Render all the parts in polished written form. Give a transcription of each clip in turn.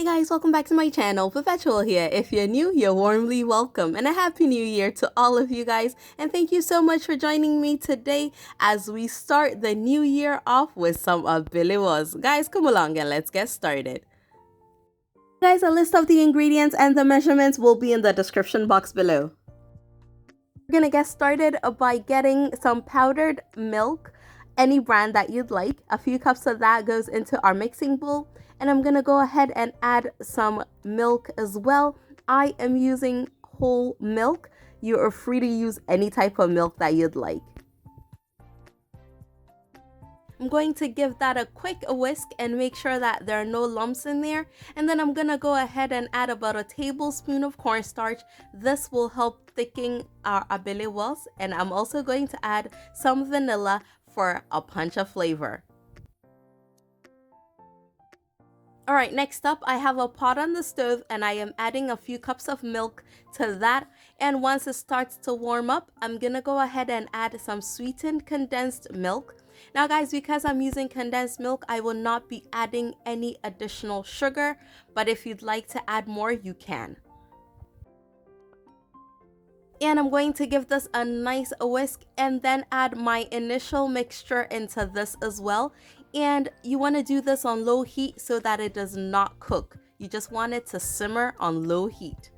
Hey guys, welcome back to my channel. Perpetual here. If you're new, you're warmly welcome, and a happy new year to all of you guys, and thank you so much for joining me today as we start the new year off with some Abele Walls. Guys, come along and let's get started. Guys, a list of the ingredients and the measurements will be in the description box below. We're gonna get started by getting some powdered milk, any brand that you'd like. A few cups of that goes into our mixing bowl. And I'm gonna go ahead and add some milk as well. I am using whole milk. You are free to use any type of milk that you'd like. I'm going to give that a quick whisk and make sure that there are no lumps in there. And then I'm gonna go ahead and add about a tablespoon of cornstarch. This will help thicken our Abele Walls. And I'm also going to add some vanilla for a punch of flavor. Alright, next up I have a pot on the stove and I am adding a few cups of milk to that, and once it starts to warm up, I'm gonna go ahead and add some sweetened condensed milk. Now guys, because I'm using condensed milk, I will not be adding any additional sugar, but if you'd like to add more, you can. And I'm going to give this a nice whisk and then add my initial mixture into this as well. And you want to do this on low heat so that it does not cook. You just want it to simmer on low heat.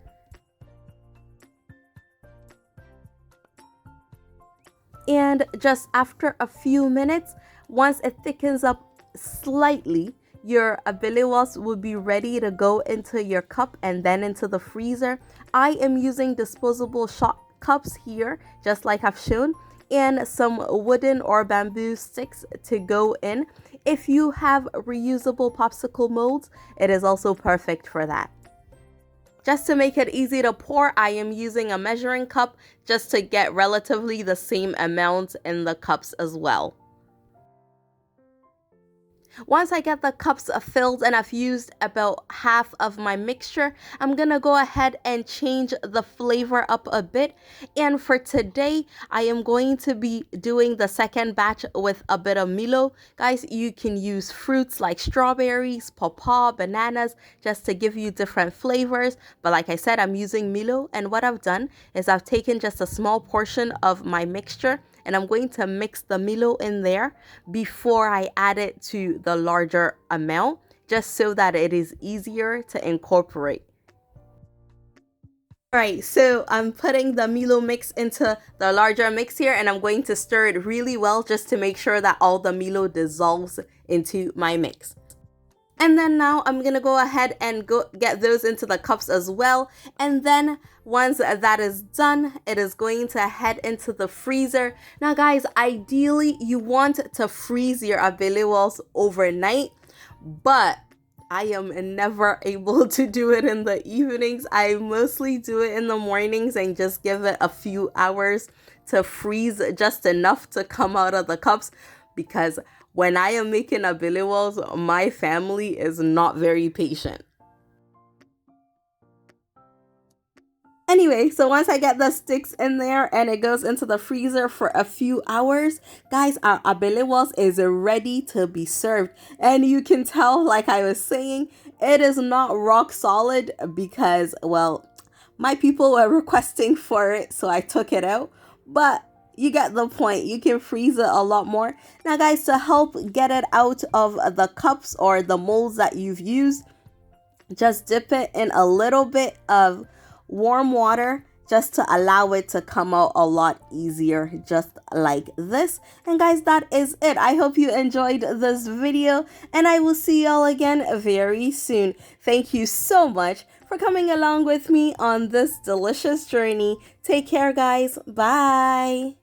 And just after a few minutes, once it thickens up slightly, your Abele Walls will be ready to go into your cup and then into the freezer. I am using disposable shot cups here, just like I've shown, and some wooden or bamboo sticks to go in. If you have reusable popsicle molds, it is also perfect for that. Just to make it easy to pour, I am using a measuring cup just to get relatively the same amount in the cups as well. Once I get the cups filled and I've used about half of my mixture, I'm gonna go ahead and change the flavor up a bit. And for today, I am going to be doing the second batch with a bit of Milo. Guys, you can use fruits like strawberries, pawpaw, bananas, just to give you different flavors. But like I said, I'm using Milo, and what I've done is I've taken just a small portion of my mixture and I'm going to mix the Milo in there before I add it to the larger amount, just so that it is easier to incorporate. Alright, so I'm putting the Milo mix into the larger mix here, and I'm going to stir it really well just to make sure that all the Milo dissolves into my mix. And then now I'm gonna go ahead and get those into the cups as well. And then once that is done, it is going to head into the freezer. Now guys, ideally you want to freeze your Abele Walls overnight, but I am never able to do it in the evenings. I mostly do it in the mornings and just give it a few hours to freeze just enough to come out of the cups, because when I am making Abele Walls, my family is not very patient. Anyway, so once I get the sticks in there and it goes into the freezer for a few hours, guys, our Abele Walls is ready to be served. And you can tell, like I was saying, it is not rock solid because, well, my people were requesting for it, so I took it out. But you get the point. You can freeze it a lot more. Now guys, to help get it out of the cups or the molds that you've used, just dip it in a little bit of warm water just to allow it to come out a lot easier, just like this. And guys, that is it. I hope you enjoyed this video, and I will see y'all again very soon. Thank you so much for coming along with me on this delicious journey. Take care, guys. Bye.